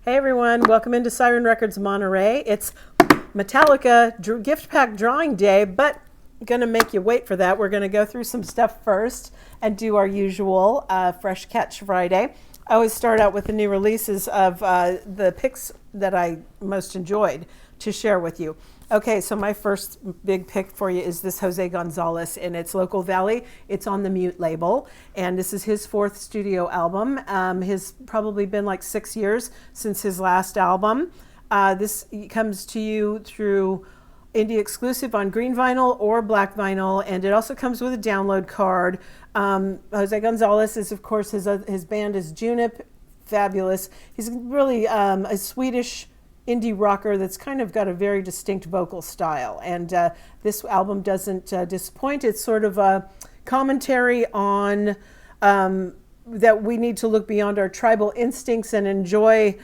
Hey everyone, welcome into Siren Records Monterey. It's Metallica gift pack drawing day, but I'm going to make you wait for that. We're going to go through some stuff first and do our usual Fresh Catch Friday. I always start out with the new releases of the picks that I most enjoyed to share with you. Okay, so my first big pick for you is this Jose Gonzalez, and it's Local Valley. It's on the Mute label, and this is his fourth studio album. Has probably been like 6 years since his last album. This comes to you through indie exclusive on green vinyl or black vinyl, and it also comes with a download card. Jose Gonzalez is, of course, his band is Junip, fabulous. He's really a Swedish indie rocker that's kind of got a very distinct vocal style, and this album doesn't disappoint. It's sort of a commentary on that we need to look beyond our tribal instincts and enjoy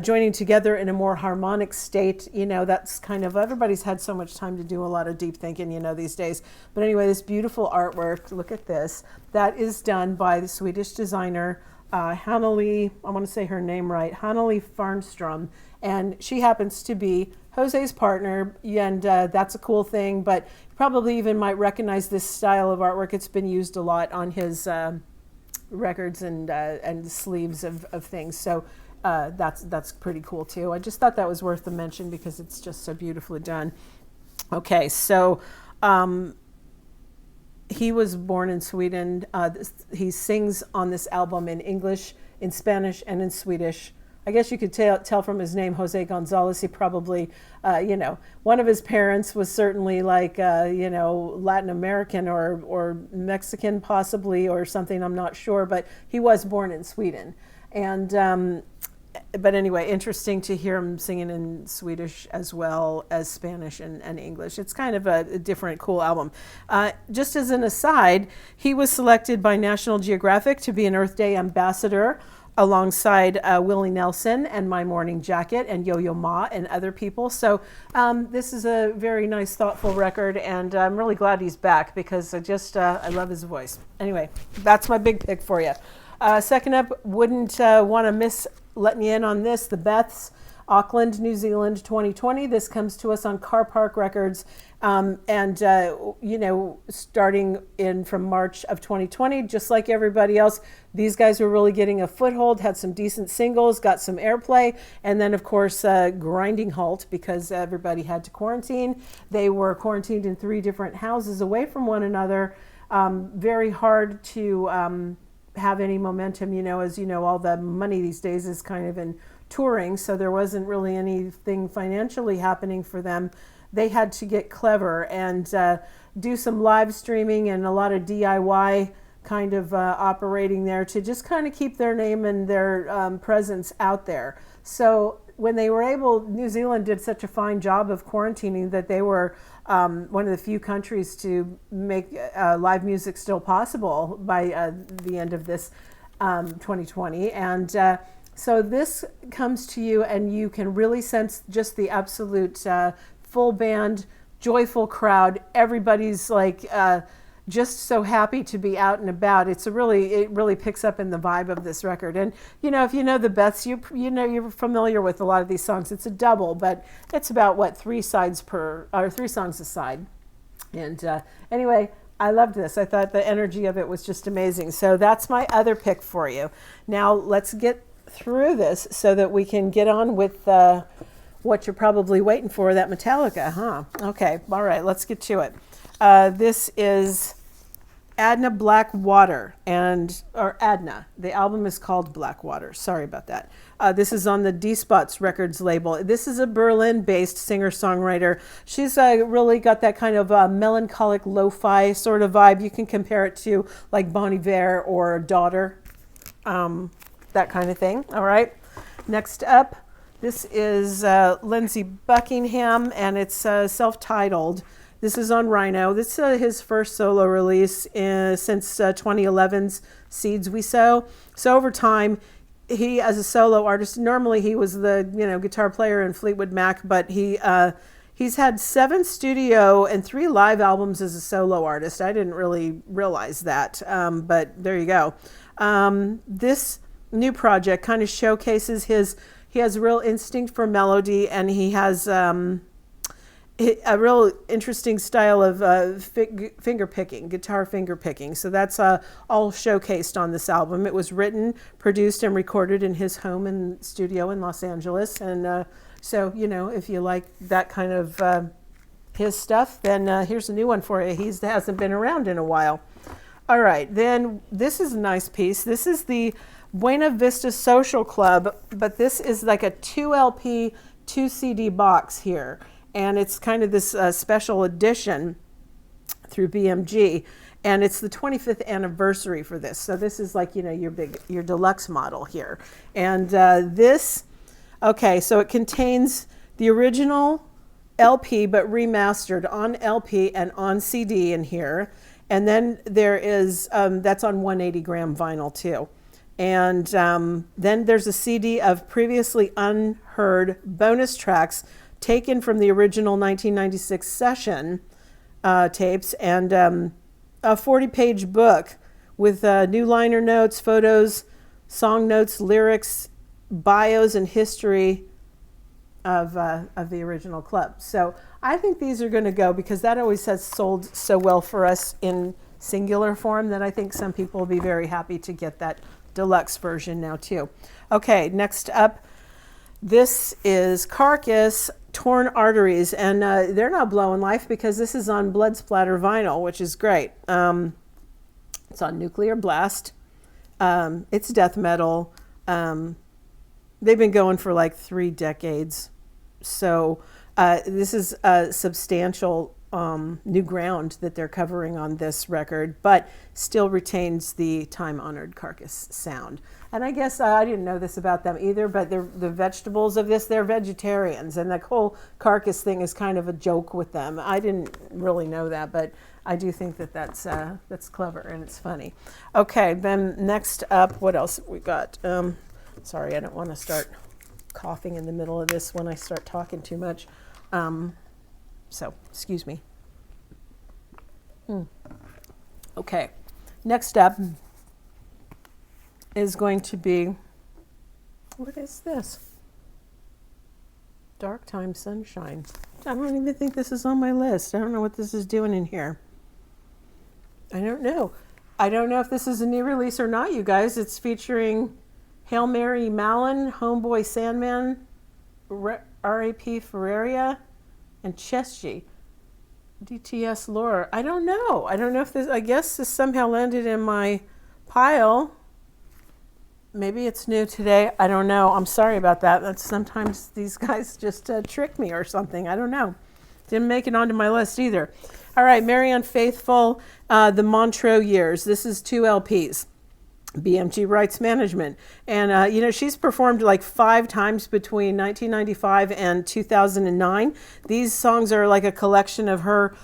joining together in a more harmonic state. You know, that's kind of, everybody's had so much time to do a lot of deep thinking, you know, these days. But anyway, this beautiful artwork, look at this, that is done by the Swedish designer Haneli, I want to say her name right, Haneli Farnstrom, and she happens to be Jose's partner, and that's a cool thing, but you probably even might recognize this style of artwork. It's been used a lot on his records and sleeves of things, so that's pretty cool too. I just thought that was worth the mention because it's just so beautifully done. Okay, so he was born in Sweden. He sings on this album in English, in Spanish, and in Swedish. I guess you could tell from his name, Jose Gonzalez, he probably, one of his parents was certainly like, Latin American or Mexican possibly, or something, I'm not sure, but he was born in Sweden. And but anyway, interesting to hear him singing in Swedish as well as Spanish and English. It's kind of a different, cool album. Just as an aside, he was selected by National Geographic to be an Earth Day ambassador alongside Willie Nelson and My Morning Jacket and Yo-Yo Ma and other people. So this is a very nice, thoughtful record, and I'm really glad he's back because I love his voice. Anyway, that's my big pick for you. Second up, wouldn't want to miss letting you in on this, the Beths, Auckland, New Zealand, 2020. This comes to us on Car Park Records, starting in from March of 2020, just like everybody else, these guys were really getting a foothold, had some decent singles, got some airplay, and then, of course, grinding halt because everybody had to quarantine. They were quarantined in 3 different houses away from one another. Very hard to have any momentum, as you know, all the money these days is kind of in touring, so there wasn't really anything financially happening for them. They had to get clever and do some live streaming and a lot of DIY kind of operating there to just kind of keep their name and their presence out there. So when they were able, New Zealand did such a fine job of quarantining that they were one of the few countries to make live music still possible by the end of this 2020. And so this comes to you and you can really sense just the absolute full band, joyful crowd. Everybody's like just so happy to be out and about. It really picks up in the vibe of this record. And if you know the Beths, you're familiar with a lot of these songs. It's a double, but it's about 3 songs a side. And anyway, I loved this. I thought the energy of it was just amazing. So that's my other pick for you. Now let's get through this so that we can get on with what you're probably waiting for, that Metallica, huh? Okay, all right, let's get to it. This is Adna Blackwater, or Adna. The album is called Blackwater. Sorry about that. This is on the D-Spots Records label. This is a Berlin-based singer-songwriter. She's really got that kind of melancholic lo-fi sort of vibe. You can compare it to like Bon Iver or Daughter, that kind of thing. All right. Next up, this is Lindsey Buckingham, and it's self-titled. This is on Rhino. This is his first solo release since 2011's Seeds We Sow. So over time, he, as a solo artist, normally he was the guitar player in Fleetwood Mac, but he's had 7 studio and 3 live albums as a solo artist. I didn't really realize that, but there you go. This new project kind of showcases his He has a real instinct for melody, and he has a real interesting style of finger picking, guitar finger picking. So that's all showcased on this album. It was written, produced, and recorded in his home and studio in Los Angeles. And so, you know, if you like that kind of his stuff, then here's a new one for you. He hasn't been around in a while. All right, then this is a nice piece. This is the Buena Vista Social Club, but this is like a 2 LP, 2 CD box here. And it's kind of this special edition through BMG. And it's the 25th anniversary for this. So this is like, you know, your deluxe model here. And so it contains the original LP, but remastered on LP and on CD in here. And then there is, that's on 180 gram vinyl too. And then there's a CD of previously unheard bonus tracks taken from the original 1996 session tapes, and a 40-page book with new liner notes, photos, song notes, lyrics, bios, and history of the original club. So I think these are going to go, because that always has sold so well for us in singular form, that I think some people will be very happy to get that deluxe version now too. Okay, next up, this is Carcass, Torn Arteries, and they're not blowing life because this is on blood splatter vinyl, which is great. It's on Nuclear Blast. It's death metal. They've been going for like 3 decades. So this is a substantial new ground that they're covering on this record, but still retains the time-honored Carcass sound. And I guess I didn't know this about them either, but the vegetables of this, they're vegetarians, and the whole Carcass thing is kind of a joke with them. I didn't really know that, but I do think that that's clever and it's funny. Okay, then next up, what else we got? Sorry, I don't want to start coughing in the middle of this when I start talking too much. So, excuse me. Okay, next up is going to be, what is this? Dark Time Sunshine. I don't even think this is on my list. I don't know what this is doing in here. I don't know. I don't know if this is a new release or not, you guys. It's featuring Hail Mary Mallon, Homeboy Sandman, R.A.P. Ferreria, and Chesky. DTS Lore. I don't know. I don't know if this, I guess this somehow landed in my pile. Maybe it's new today. I don't know. I'm sorry about that. That's sometimes these guys just trick me or something. I don't know. Didn't make it onto my list either. All right, Marianne Faithfull, The Montreux Years. This is 2 LPs. BMG Rights Management. And, you know, she's performed like 5 times between 1995 and 2009. These songs are like a collection of her,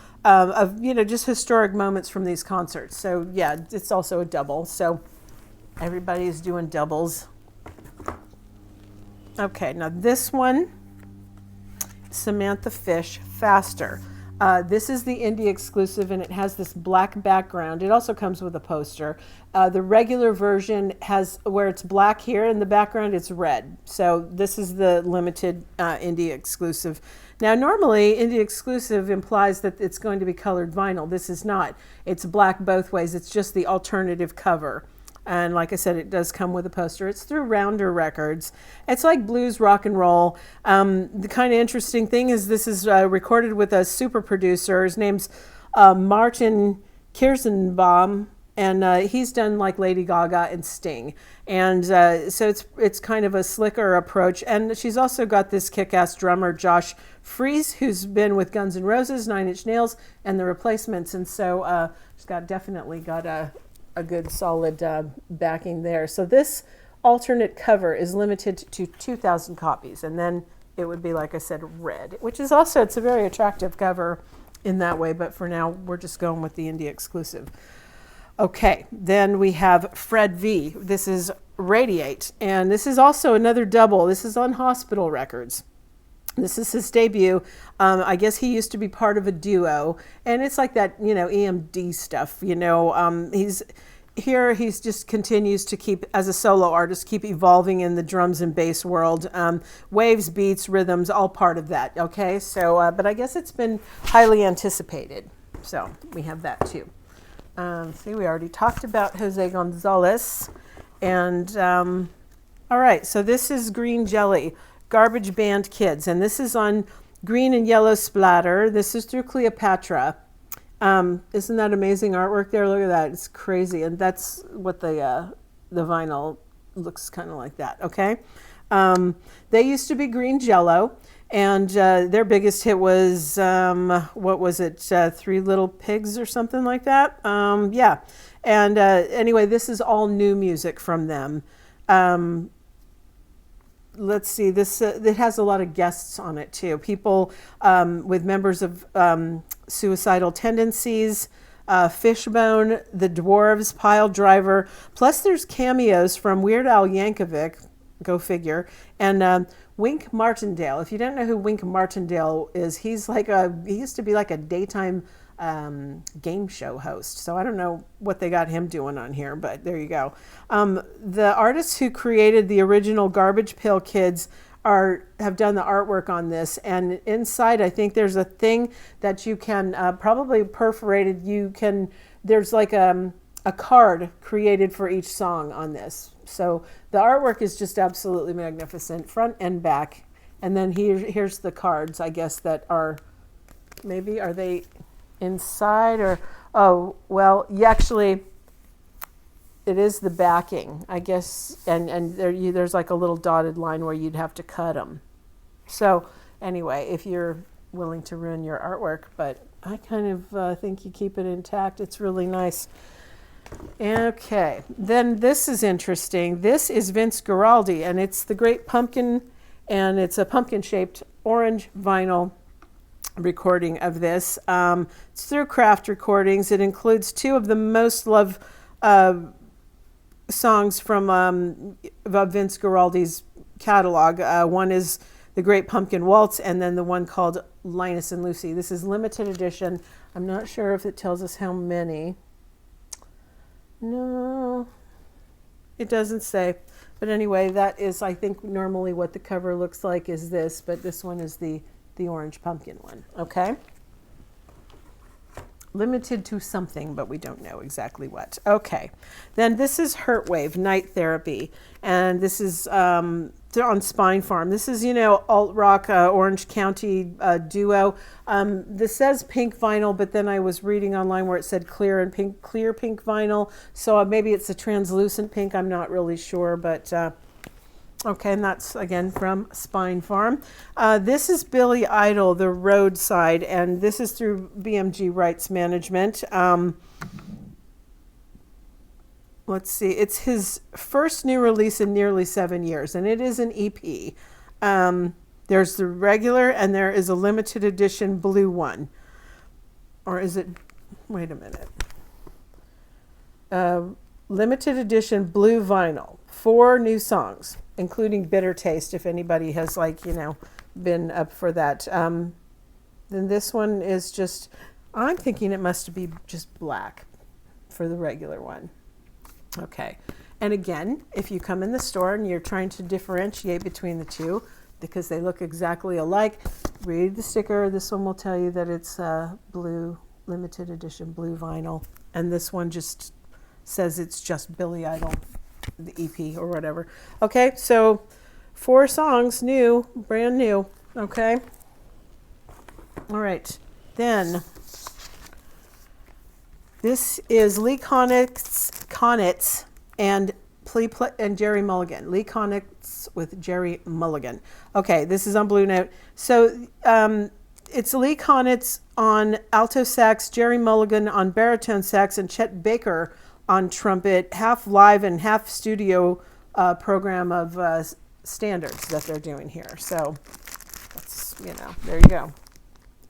you know, just historic moments from these concerts. So, yeah, it's also a double. So everybody's doing doubles. Okay, now this one, Samantha Fish, Faster. This is the indie exclusive, and it has this black background. It also comes with a poster. The regular version has, where it's black here in the background, it's red. So this is the limited indie exclusive. Now, normally, indie exclusive implies that it's going to be colored vinyl. This is not. It's black both ways. It's just the alternative cover. And like I said, it does come with a poster. It's through Rounder Records. It's like blues rock and roll. The kind of interesting thing is this is recorded with a super producer. His name's Martin Kirsenbaum, and he's done like Lady Gaga and Sting. And so it's kind of a slicker approach. And she's also got this kick-ass drummer, Josh Freese, who's been with Guns N' Roses, Nine Inch Nails, and The Replacements. And so she's definitely got a good solid backing there. So this alternate cover is limited to 2,000 copies, and then it would be, like I said, red, which is also, it's a very attractive cover in that way, but for now we're just going with the indie exclusive. Okay, then we have Fred V. This is Radiate, and this is also another double. This is on Hospital Records. This is his debut. I guess he used to be part of a duo, and it's like that, you know, EMD stuff. You know, here he's just continues to keep, as a solo artist, keep evolving in the drums and bass world. Waves, beats, rhythms, all part of that. Okay, so but I guess it's been highly anticipated. So we have that too. See, we already talked about Jose Gonzalez. And all right, so this is Green Jelly, Garbage Band Kids. And this is on green and yellow splatter. This is through Cleopatra. Isn't that amazing artwork there? Look at that. It's crazy. And that's what the vinyl looks kind of like that. Okay. They used to be Green Jello. And their biggest hit was, what was it, Three Little Pigs or something like that? Yeah. And anyway, this is all new music from them. Let's see, this it has a lot of guests on it too. People with members of suicidal tendencies, Fishbone, the Dwarves, Pile Driver. Plus there's cameos from Weird Al Yankovic, go figure, and Wink Martindale. If you don't know who Wink Martindale is, he used to be like a daytime game show host. So I don't know what they got him doing on here, but there you go. The artists who created the original Garbage Pail Kids have done the artwork on this, and inside I think there's a thing that you can probably perforated. There's like a card created for each song on this. So the artwork is just absolutely magnificent, front and back. And then here's the cards, I guess, that are they inside or, oh, well, actually, it is the backing, I guess, and there's like a little dotted line where you'd have to cut them. So anyway, if you're willing to ruin your artwork, but I kind of think you keep it intact. It's really nice. Okay, then this is interesting. This is Vince Guaraldi, and it's the Great Pumpkin, and it's a pumpkin-shaped orange vinyl recording of this. It's through Craft Recordings. It includes two of the most loved songs from Vince Guaraldi's catalog. One is the Great Pumpkin Waltz, and then the one called Linus and Lucy. This is limited edition. I'm not sure if it tells us how many. No, it doesn't say. But anyway, that is, I think, normally what the cover looks like is this, but this one is the orange pumpkin one, okay? Limited to something, but we don't know exactly what. Okay, then this is Hurtwave, Night Therapy, and this is they're on Spine Farm. This is, alt rock Orange County duo. This says pink vinyl, but then I was reading online where it said clear pink vinyl. So maybe it's a translucent pink. I'm not really sure, but okay, and that's again from Spine Farm. This is Billy Idol, The Roadside, and this is through BMG Rights Management. Let's see, it's his first new release in nearly 7 years, and it is an EP. There's the regular, and there is a limited edition blue one. Or is it, wait a minute. Limited edition blue vinyl, 4 new songs, including Bitter Taste, if anybody has been up for that. Then this one is just, I'm thinking it must be just black for the regular one. Okay. And again, if you come in the store and you're trying to differentiate between the two, because they look exactly alike, read the sticker. This one will tell you that it's blue, limited edition blue vinyl. And this one just says it's just Billy Idol, the EP or whatever. Okay, so 4 songs, new, brand new. Okay. All right. Then this is Lee Konitz and Jerry Mulligan. Lee Konitz with Jerry Mulligan. Okay, this is on Blue Note. So it's Lee Konitz on alto sax, Jerry Mulligan on baritone sax, and Chet Baker on trumpet, half live and half studio program of standards that they're doing here. So that's, there you go.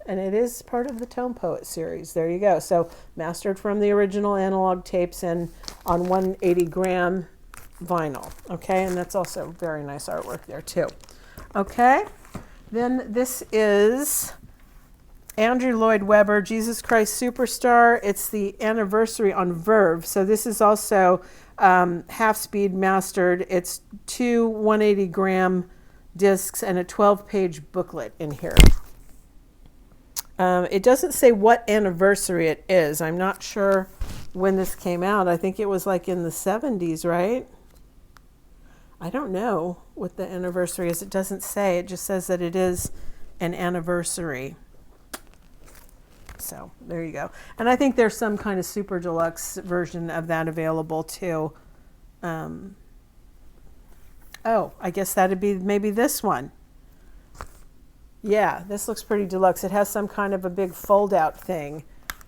And it is part of the Tone Poet series. There you go. So mastered from the original analog tapes and on 180 gram vinyl. Okay, and that's also very nice artwork there too. Okay, then this is Andrew Lloyd Webber, Jesus Christ Superstar. It's the anniversary on Verve. So this is also half-speed mastered. It's 2 180-gram discs and a 12-page booklet in here. It doesn't say what anniversary it is. I'm not sure when this came out. I think it was like in the 70s, right? I don't know what the anniversary is. It doesn't say. It just says that it is an anniversary. So there you go. And I think there's some kind of super deluxe version of that available too. Oh, I guess that'd be maybe this one. Yeah, this looks pretty deluxe. It has some kind of a big fold-out thing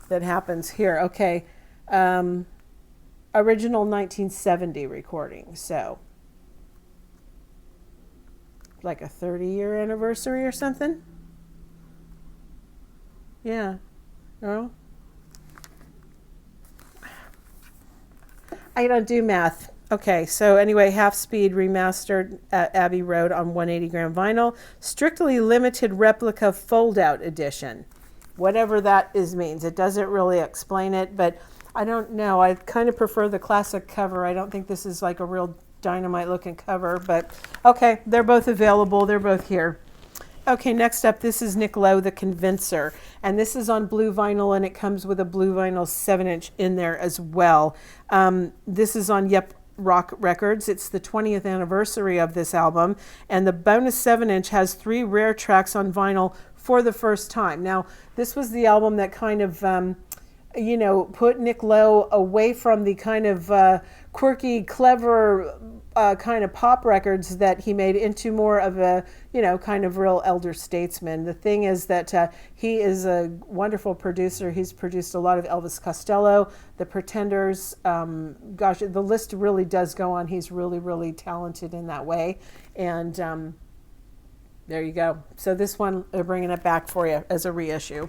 that happens here. Okay, original 1970 recording, so like a 30-year anniversary or something. Yeah, no, I don't do math. Okay, so anyway, half-speed remastered at Abbey Road on 180-gram vinyl. Strictly limited replica fold-out edition. Whatever that means. It doesn't really explain it, but I don't know. I kind of prefer the classic cover. I don't think this is like a real dynamite-looking cover, but okay, they're both available. They're both here. Okay, next up, this is Nick Lowe, The Convincer. And this is on blue vinyl, and it comes with a blue vinyl 7-inch in there as well. This is on Rock Records. It's the 20th anniversary of this album, and the bonus 7-inch has 3 rare tracks on vinyl for the first time. Now, this was the album that kind of, put Nick Lowe away from the kind of quirky, clever kind of pop records that he made into more of a, kind of real elder statesman. The thing is that he is a wonderful producer. He's produced a lot of Elvis Costello, The Pretenders. Gosh, the list really does go on. He's really, really talented in that way. And there you go. So this one, they're bringing it back for you as a reissue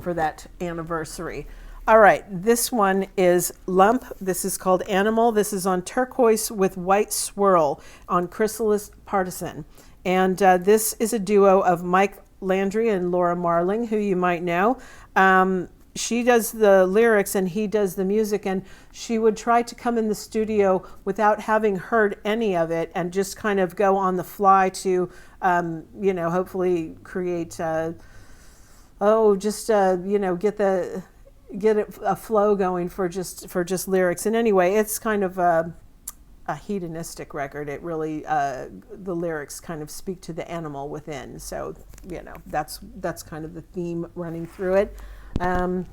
for that anniversary. All right, this one is Lump. This is called Animal. This is on turquoise with white swirl on Chrysalis Partisan. And this is a duo of Mike Landry and Laura Marling, who you might know. She does the lyrics and he does the music, and she would try to come in the studio without having heard any of it and just kind of go on the fly to, hopefully create, get a flow going for just lyrics. And anyway, it's kind of a hedonistic record. It really the lyrics kind of speak to the animal within. So that's kind of the theme running through it. I'm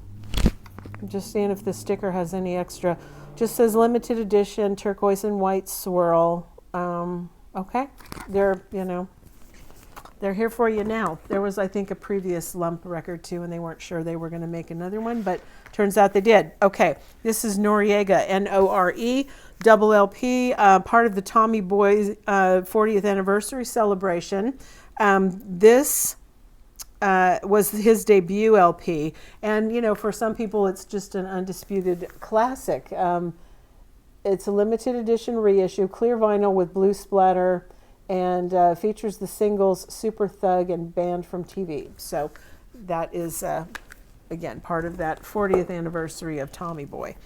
just seeing if the sticker has any extra. Just says limited edition, turquoise and white swirl. Okay, they're here for you now. There was, I think, a previous Lump record too, and they weren't sure they were going to make another one, but turns out they did. Okay, this is Noriega, N-O-R-E, double LP, part of the Tommy Boy 40th anniversary celebration. This was his debut LP, and for some people, it's just an undisputed classic. It's a limited edition reissue, clear vinyl with blue splatter, and features the singles Super Thug and Banned from TV. So that is, again, part of that 40th anniversary of Tommy Boy.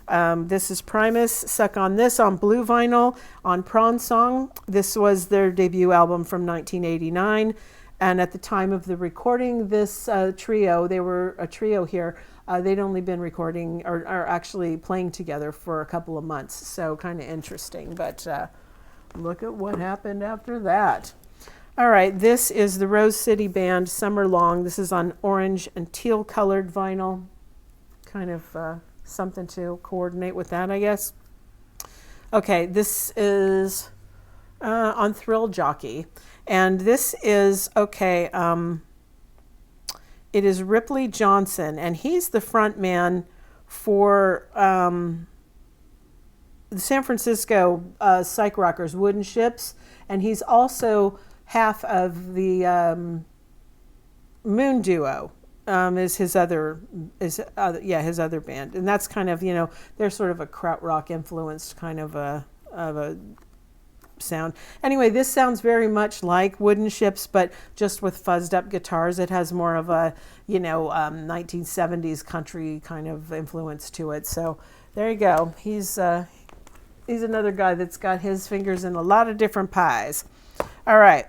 This is Primus, Suck on This on blue vinyl, on Prawn Song. This was their debut album from 1989. And at the time of the recording, this trio, they were a trio here, they'd only been recording or actually playing together for a couple of months. So kind of interesting, but look at what happened after that. All right, this is the Rose City Band, Summer Long. This is on orange and teal colored vinyl. Kind of something to coordinate with that, I guess. Okay, this is on Thrill Jockey. And this is, it is Ripley Johnson, and he's the front man for the San Francisco psych rockers, Wooden Ships, and he's also half of the Moon Duo. Is his other band, and that's kind of they're sort of a krautrock influenced kind of a sound. Anyway, this sounds very much like Wooden Ships, but just with fuzzed up guitars. It has more of a, 1970s country kind of influence to it. So there you go. He's another guy that's got his fingers in a lot of different pies. All right.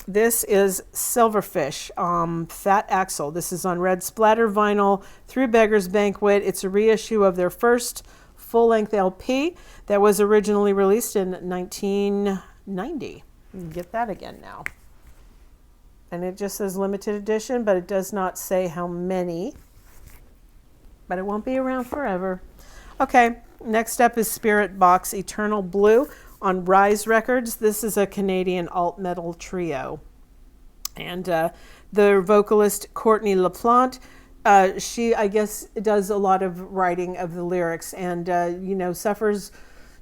This is Silverfish, Fat Axel. This is on red splatter vinyl through Beggar's Banquet. It's a reissue of their first full-length LP that was originally released in 1990. You can get that again now. And it just says limited edition, but it does not say how many. But it won't be around forever. Okay, next up is Spirit Box Eternal Blue on Rise Records. This is a Canadian alt metal trio. And the vocalist Courtney LaPlante, she, I guess, does a lot of writing of the lyrics and, suffers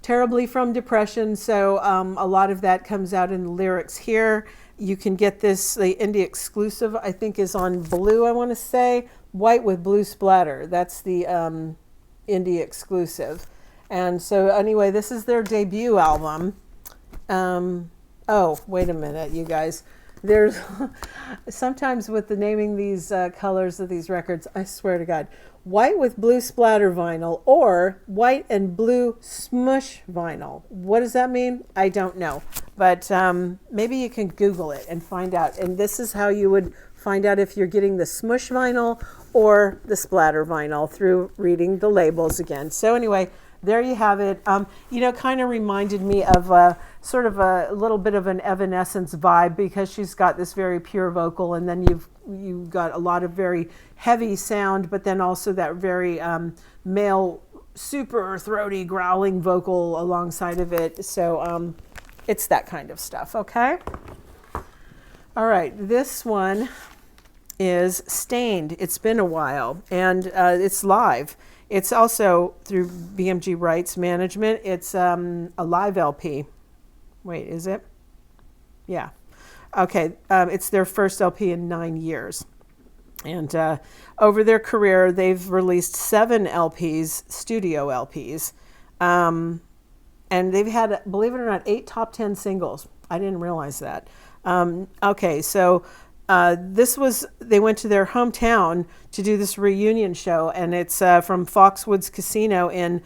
terribly from depression. So a lot of that comes out in the lyrics here. You can get this, the indie exclusive, I think, is on blue, I want to say. White with blue splatter. That's the indie exclusive. And so anyway, this is their debut album. Oh, wait a minute, you guys. There's sometimes with the naming these colors of these records, I swear to God, white with blue splatter vinyl or white and blue smush vinyl. What does that mean? I don't know. But maybe you can Google it and find out. And this is how you would find out if you're getting the smush vinyl or the splatter vinyl through reading the labels again. So anyway, there you have it. Kind of reminded me of sort of a little bit of an Evanescence vibe because she's got this very pure vocal, and then you've got a lot of very heavy sound, but then also that very male, super throaty, growling vocal alongside of it. So it's that kind of stuff. Okay. All right. This one is Stained. It's been a while, and it's live. It's also through BMG Rights Management. It's a live LP. Wait, is it? Yeah. Okay. It's their first LP in 9 years. And over their career, they've released 7 LPs, studio LPs. And they've had, believe it or not, 8 top 10 singles. I didn't realize that. Okay, so they went to their hometown to do this reunion show, and it's from Foxwoods Casino in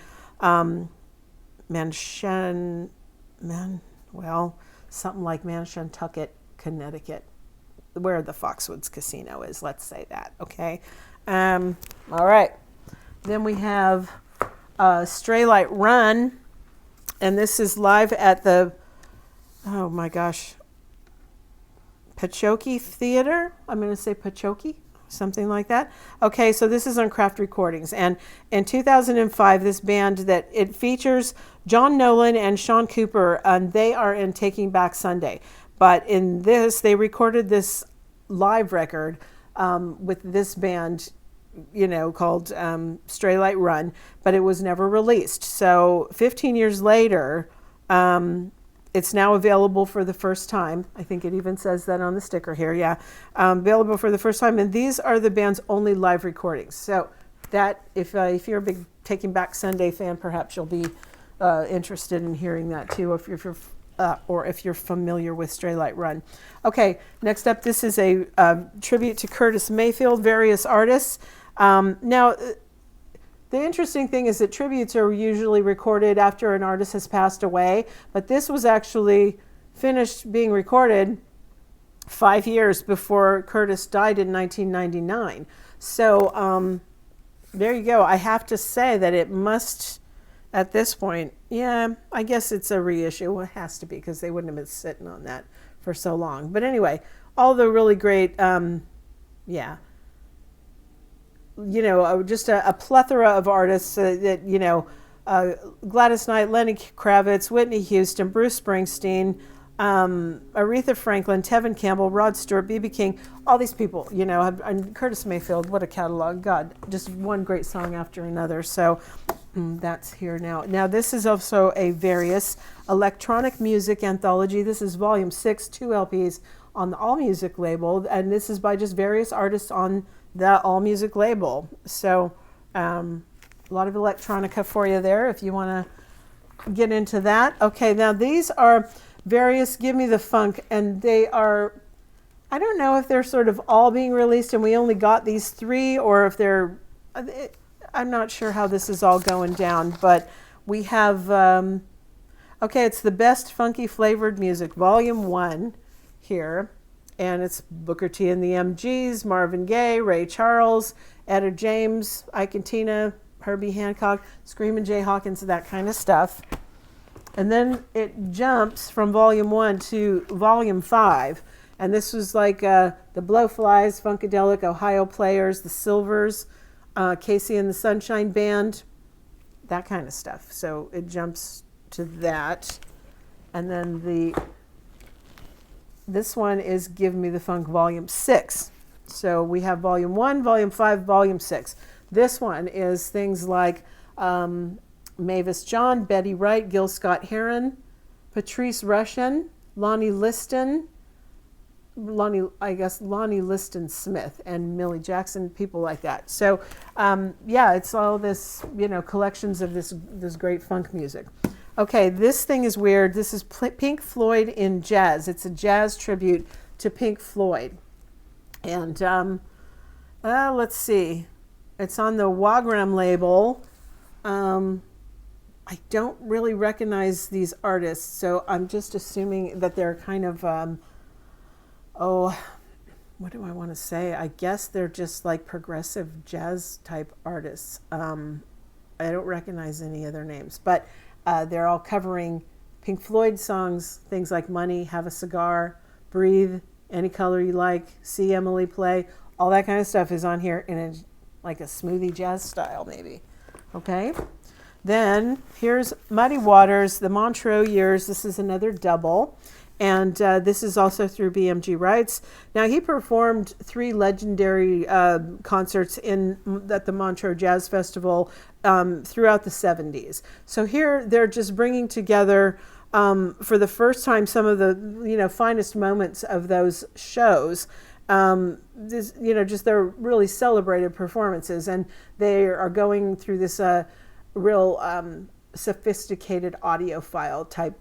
something like Manchuntucket, Connecticut, where the Foxwoods Casino is, let's say that, okay? All right. Then we have Stray Light Run, and this is live at the, oh my gosh, Pachoki Theater. I'm going to say Pachoki, something like that. Okay, so this is on Craft Recordings. And in 2005, this band that it features John Nolan and Sean Cooper, and they are in Taking Back Sunday. But in this, they recorded this live record with this band, called Stray Light Run, but it was never released. So 15 years later, it's now available for the first time. I think it even says that on the sticker here. Yeah, available for the first time. And these are the band's only live recordings. So that, if you're a big Taking Back Sunday fan, perhaps you'll be interested in hearing that too, or if you're familiar with Stray Light Run. Okay, next up, this is a tribute to Curtis Mayfield, various artists. Now, the interesting thing is that tributes are usually recorded after an artist has passed away, but this was actually finished being recorded 5 years before Curtis died in 1999. So there you go. I have to say that it must, at this point, yeah, I guess it's a reissue. Well, it has to be because they wouldn't have been sitting on that for so long. But anyway, all the really great, just a plethora of artists that, Gladys Knight, Lenny Kravitz, Whitney Houston, Bruce Springsteen, Aretha Franklin, Tevin Campbell, Rod Stewart, B.B. King, all these people, and Curtis Mayfield, what a catalog. God, just one great song after another. So that's here now. Now, this is also a various electronic music anthology. This is volume 6, 2 LPs on the All Music label, and this is by just various artists on the All Music label. So a lot of electronica for you there if you want to get into that. Okay, now these are various Give Me the Funk, and they are, I don't know if they're sort of all being released and we only got these 3, or if they're, I'm not sure how this is all going down, but we have, okay, it's the Best Funky Flavored Music, Volume 1 here, and it's Booker T and the MGs, Marvin Gaye, Ray Charles, Etta James, Ike and Tina, Herbie Hancock, Screamin' Jay Hawkins, that kind of stuff. And then it jumps from Volume 1 to Volume 5. And this was like the Blowflies, Funkadelic, Ohio Players, the Silvers, Casey and the Sunshine Band, that kind of stuff. So it jumps to that. And then this one is Give Me the Funk Volume 6. So we have Volume 1, Volume 5, Volume 6. This one is things like Mavis John, Betty Wright, Gil Scott-Heron, Patrice Rushen, Lonnie Liston, Lonnie Liston Smith, and Millie Jackson, people like that. So yeah, it's all this, collections of this great funk music. Okay, this thing is weird. This is Pink Floyd in jazz. It's a jazz tribute to Pink Floyd. And let's see. It's on the Wagram label. I don't really recognize these artists, so I'm just assuming that they're kind of, what do I want to say? I guess they're just like progressive jazz type artists. I don't recognize any of their names, but they're all covering Pink Floyd songs, things like Money, Have a Cigar, Breathe, Any Color You Like, See Emily Play, all that kind of stuff is on here in like a smoothie jazz style maybe. Okay. Then here's Muddy Waters, the Montreux Years. This is another double. And this is also through BMG Rights. Now, he performed 3 legendary concerts at the Montreux Jazz Festival throughout the 70s. So here they're just bringing together, for the first time, some of the finest moments of those shows. Just their really celebrated performances. And they are going through this real sophisticated audiophile type,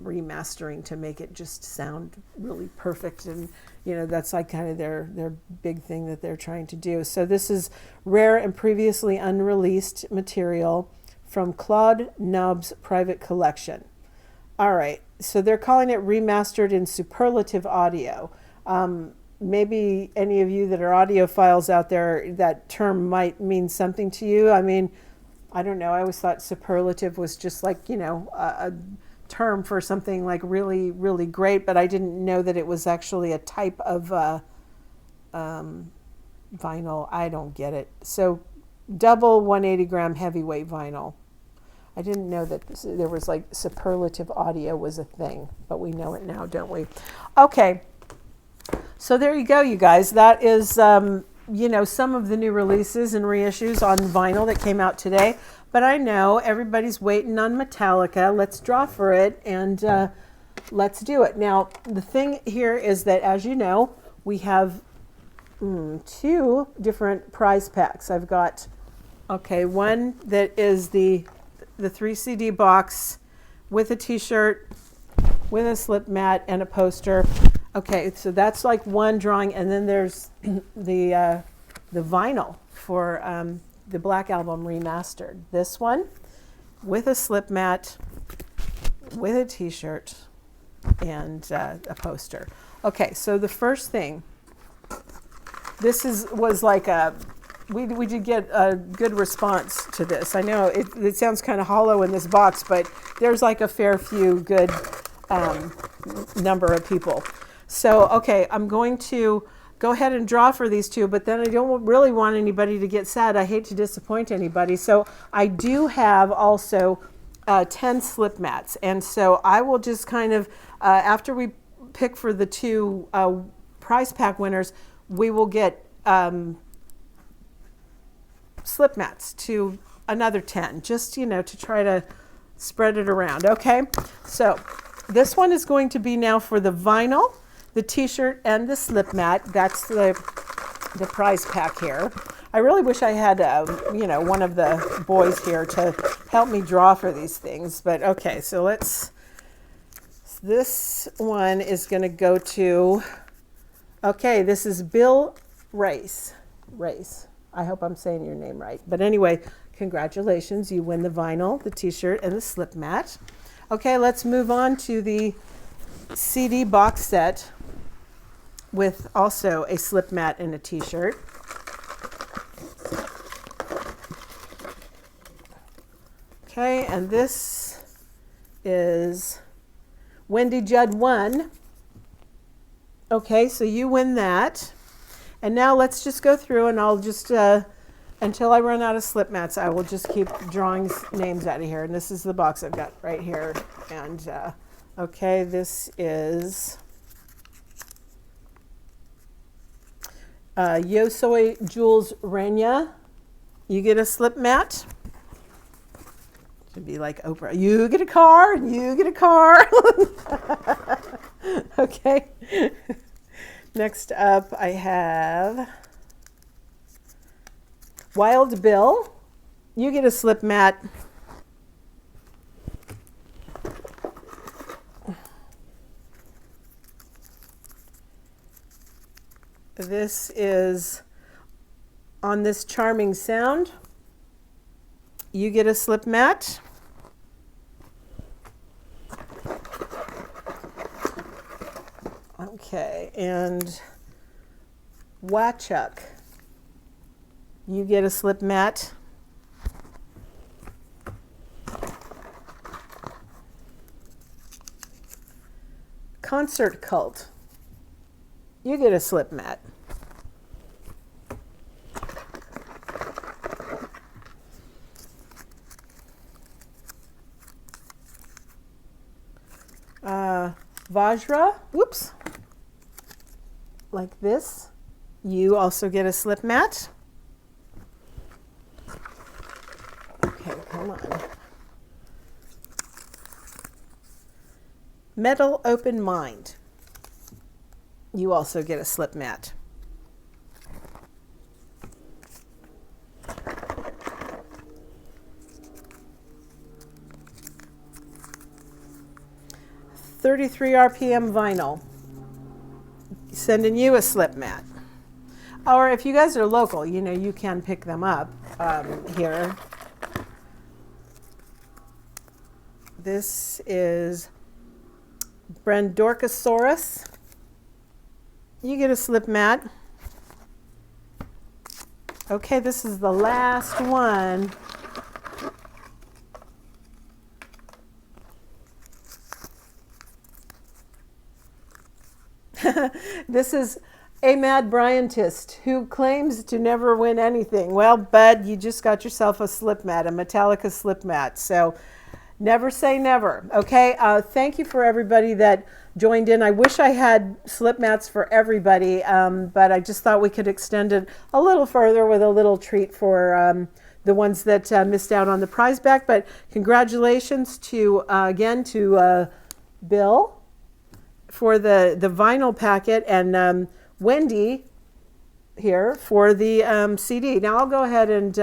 remastering to make it just sound really perfect. And, that's like kind of their big thing that they're trying to do. So this is rare and previously unreleased material from Claude Nobb's private collection. All right. So they're calling it remastered in superlative audio. Maybe any of you that are audiophiles out there, that term might mean something to you. I mean, I don't know. I always thought superlative was just like, a term for something like really, really great, but I didn't know that it was actually a type of vinyl. I don't get it. So double 180 gram heavyweight vinyl. I didn't know that there was like superlative audio was a thing, but we know it now, don't we? Okay. So there you go, you guys. That is, some of the new releases and reissues on vinyl that came out today. But I know everybody's waiting on Metallica. Let's draw for it, and let's do it. Now, the thing here is that, as you know, we have 2 different prize packs. I've got, one that is the 3 CD box with a t-shirt, with a slip mat, and a poster. Okay, so that's like one drawing, and then there's the vinyl for the Black Album Remastered. This one with a slip mat, with a t-shirt, and a poster. Okay, so the first thing, was like we did get a good response to this. I know it sounds kind of hollow in this box, but there's like a fair few good number of people. So, okay, I'm going to go ahead and draw for these 2, but then I don't really want anybody to get sad. I hate to disappoint anybody. So I do have also 10 slip mats. And so I will just kind of, after we pick for the 2 prize pack winners, we will get slip mats to another 10, just, to try to spread it around. Okay, so this one is going to be now for the vinyl, the t-shirt, and the slip mat. That's the prize pack here. I really wish I had, one of the boys here to help me draw for these things. But okay, so let's, this one is going to go to, okay, this is Bill Race. I hope I'm saying your name right. But anyway, congratulations. You win the vinyl, the t-shirt, and the slip mat. Okay, let's move on to the CD box set with also a slip mat and a t-shirt. Okay, and this is Wendy Judd 1. Okay, so you win that. And now let's just go through, and I'll just, until I run out of slip mats, I will just keep drawing names out of here. And this is the box I've got right here. And, okay, this is Yosoi Jules Rania. You get a slip mat. Should be like Oprah. You get a car, you get a car. Okay. Next up, I have Wild Bill. You get a slip mat. This is On This Charming Sound. You get a slip mat. Okay, and Wachuk, you get a slip mat. Concert Cult, you get a slip mat. Vajra, whoops, like this. You also get a slip mat. Okay, come on. Metal Open Mind. You also get a slip mat. .33 RPM vinyl. Sending you a slip mat. Or if you guys are local, you know, you can pick them up here. This is Brandorchosaurus. You get a slip mat. Okay, this is the last one. This is a mad Bryantist who claims to never win anything. Well, bud, you just got yourself a slip mat, a Metallica slip mat. So never say never. Okay, thank you for everybody that joined in. I wish I had slip mats for everybody, but I just thought we could extend it a little further with a little treat for the ones that missed out on the prize back. But congratulations to, again, to Bill for the vinyl packet, and Wendy here for the CD. Now I'll go ahead and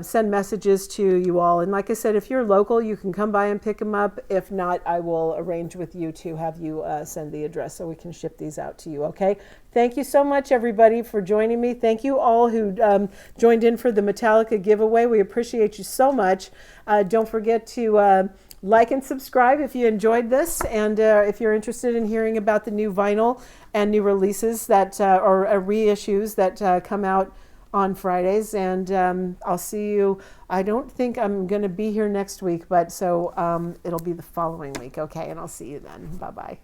send messages to you all. And like I said, if you're local, you can come by and pick them up. If not, I will arrange with you to have you send the address so we can ship these out to you. Okay. Thank you so much, everybody, for joining me. Thank you all who joined in for the Metallica giveaway. We appreciate you so much. Don't forget to like and subscribe if you enjoyed this, and if you're interested in hearing about the new vinyl and new releases that or reissues that come out on Fridays. And I'll see you. I don't think I'm going to be here next week, but so it'll be the following week. Okay, and I'll see you then. Bye-bye.